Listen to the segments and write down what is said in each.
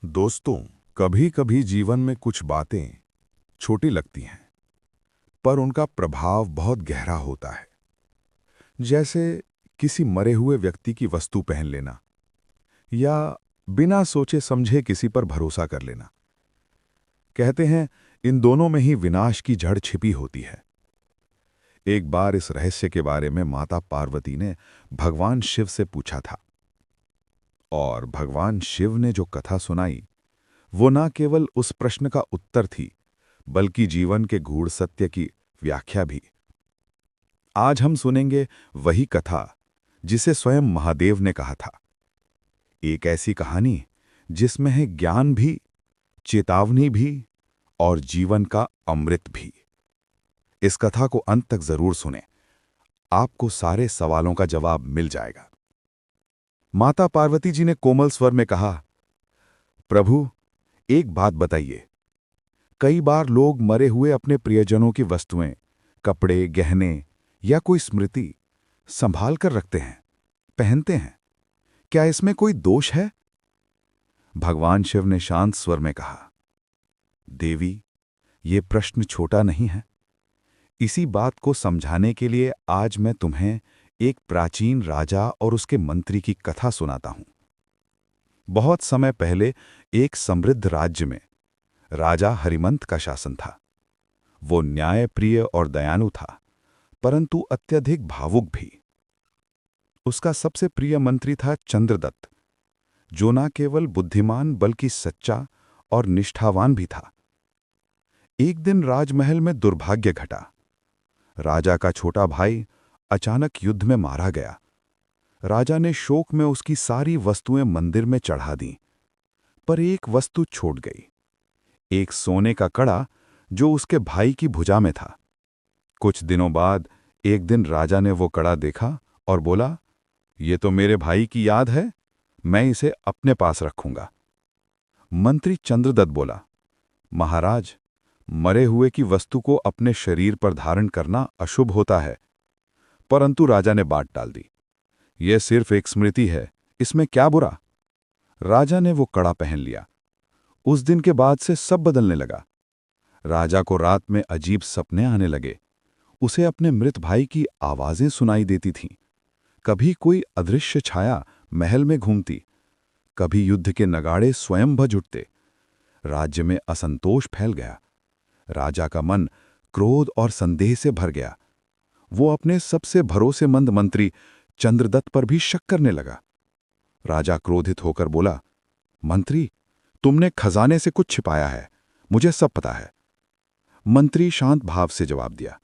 दोस्तों, कभी कभी जीवन में कुछ बातें छोटी लगती हैं, पर उनका प्रभाव बहुत गहरा होता है। जैसे किसी मरे हुए व्यक्ति की वस्तु पहन लेना या बिना सोचे समझे किसी पर भरोसा कर लेना। कहते हैं, इन दोनों में ही विनाश की जड़ छिपी होती है। एक बार इस रहस्य के बारे में माता पार्वती ने भगवान शिव से पूछा था, और भगवान शिव ने जो कथा सुनाई, वो न केवल उस प्रश्न का उत्तर थी, बल्कि जीवन के गूढ़ सत्य की व्याख्या भी। आज हम सुनेंगे वही कथा जिसे स्वयं महादेव ने कहा था। एक ऐसी कहानी जिसमें है ज्ञान भी, चेतावनी भी और जीवन का अमृत भी। इस कथा को अंत तक जरूर सुनें, आपको सारे सवालों का जवाब मिल जाएगा। माता पार्वती जी ने कोमल स्वर में कहा, प्रभु, एक बात बताइए। कई बार लोग मरे हुए अपने प्रियजनों की वस्तुएं, कपड़े, गहने या कोई स्मृति संभाल कर रखते हैं, पहनते हैं। क्या इसमें कोई दोष है? भगवान शिव ने शांत स्वर में कहा, देवी, ये प्रश्न छोटा नहीं है। इसी बात को समझाने के लिए आज मैं तुम्हें एक प्राचीन राजा और उसके मंत्री की कथा सुनाता हूं। बहुत समय पहले एक समृद्ध राज्य में राजा हरिमंत का शासन था। वो न्यायप्रिय और दयालु था, परंतु अत्यधिक भावुक भी। उसका सबसे प्रिय मंत्री था चंद्रदत्त, जो न केवल बुद्धिमान बल्कि सच्चा और निष्ठावान भी था। एक दिन राजमहल में दुर्भाग्य घटा। राजा का छोटा भाई अचानक युद्ध में मारा गया। राजा ने शोक में उसकी सारी वस्तुएं मंदिर में चढ़ा दीं, पर एक वस्तु छूट गई, एक सोने का कड़ा जो उसके भाई की भुजा में था। कुछ दिनों बाद एक दिन राजा ने वो कड़ा देखा और बोला, ये तो मेरे भाई की याद है, मैं इसे अपने पास रखूंगा। मंत्री चंद्रदत्त बोला, महाराज, मरे हुए की वस्तु को अपने शरीर पर धारण करना अशुभ होता है। परंतु राजा ने बात टाल दी, यह सिर्फ एक स्मृति है, इसमें क्या बुरा। राजा ने वो कड़ा पहन लिया। उस दिन के बाद से सब बदलने लगा। राजा को रात में अजीब सपने आने लगे। उसे अपने मृत भाई की आवाजें सुनाई देती थीं। कभी कोई अदृश्य छाया महल में घूमती, कभी युद्ध के नगाड़े स्वयं बज उठते। राज्य में असंतोष फैल गया। राजा का मन क्रोध और संदेह से भर गया। वो अपने सबसे भरोसेमंद मंत्री चंद्रदत्त पर भी शक करने लगा। राजा क्रोधित होकर बोला, मंत्री, तुमने खजाने से कुछ छिपाया है, मुझे सब पता है। मंत्री शांत भाव से जवाब दिया,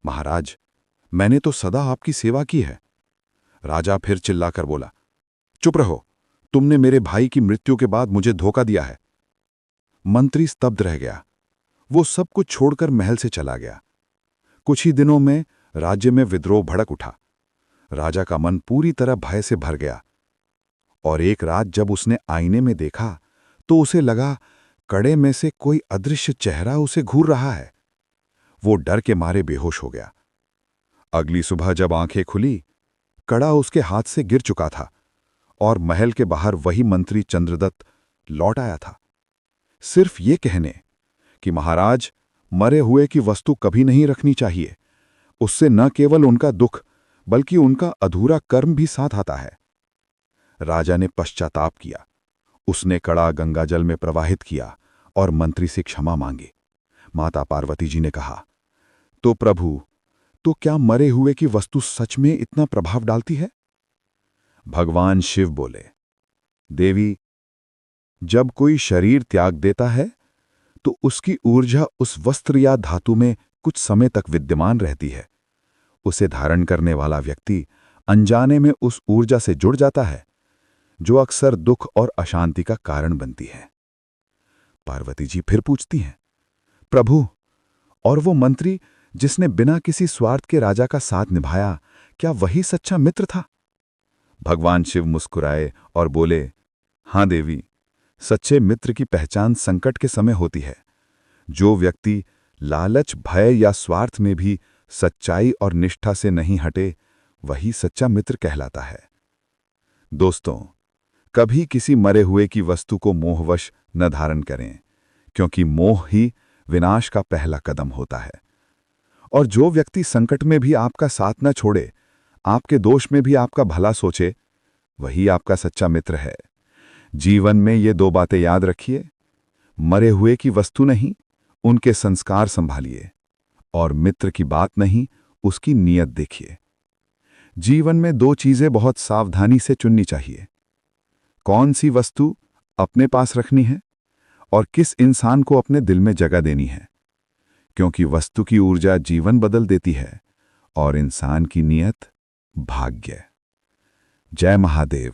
महाराज, मैंने तो सदा आपकी सेवा की है। राजा फिर चिल्लाकर बोला, चुप रहो, तुमने मेरे भाई की मृत्यु के बाद मुझे धोखा दिया है। मंत्री स्तब्ध रह गया। वो सब कुछ छोड़कर महल से चला गया। कुछ ही दिनों में राज्य में विद्रोह भड़क उठा। राजा का मन पूरी तरह भय से भर गया। और एक रात जब उसने आईने में देखा तो उसे लगा कड़े में से कोई अदृश्य चेहरा उसे घूर रहा है। वो डर के मारे बेहोश हो गया। अगली सुबह जब आंखें खुली, कड़ा उसके हाथ से गिर चुका था और महल के बाहर वही मंत्री चंद्रदत्त लौट आया था, सिर्फ ये कहने कि महाराज, मरे हुए की वस्तु कभी नहीं रखनी चाहिए। उससे न केवल उनका दुख बल्कि उनका अधूरा कर्म भी साथ आता है। राजा ने पश्चाताप किया। उसने कड़ा गंगाजल में प्रवाहित किया और मंत्री से क्षमा मांगी। माता पार्वती जी ने कहा, तो प्रभु, तो क्या मरे हुए की वस्तु सच में इतना प्रभाव डालती है? भगवान शिव बोले, देवी, जब कोई शरीर त्याग देता है तो उसकी ऊर्जा उस वस्त्र या धातु में कुछ समय तक विद्यमान रहती है। उसे धारण करने वाला व्यक्ति अनजाने में उस ऊर्जा से जुड़ जाता है, जो अक्सर दुख और अशांति का कारण बनती है। पार्वती जी फिर पूछती हैं, प्रभु, और वो मंत्री जिसने बिना किसी स्वार्थ के राजा का साथ निभाया, क्या वही सच्चा मित्र था? भगवान शिव मुस्कुराए और बोले, हां देवी, सच्चे मित्र की पहचान संकट के समय होती है। जो व्यक्ति लालच, भय या स्वार्थ में भी सच्चाई और निष्ठा से नहीं हटे, वही सच्चा मित्र कहलाता है। दोस्तों, कभी किसी मरे हुए की वस्तु को मोहवश न धारण करें, क्योंकि मोह ही विनाश का पहला कदम होता है। और जो व्यक्ति संकट में भी आपका साथ न छोड़े, आपके दोष में भी आपका भला सोचे, वही आपका सच्चा मित्र है। जीवन में ये दो बातें याद रखिए, मरे हुए की वस्तु नहीं, उनके संस्कार संभालिए, और मित्र की बात नहीं, उसकी नीयत देखिए। जीवन में दो चीजें बहुत सावधानी से चुननी चाहिए, कौन सी वस्तु अपने पास रखनी है और किस इंसान को अपने दिल में जगह देनी है, क्योंकि वस्तु की ऊर्जा जीवन बदल देती है और इंसान की नीयत भाग्य। जय महादेव।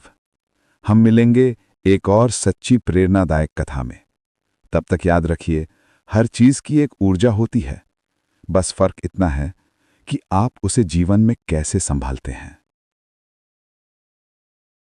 हम मिलेंगे एक और सच्ची प्रेरणादायक कथा में। तब तक याद रखिए, हर चीज की एक ऊर्जा होती है, बस फर्क इतना है कि आप उसे जीवन में कैसे संभालते हैं।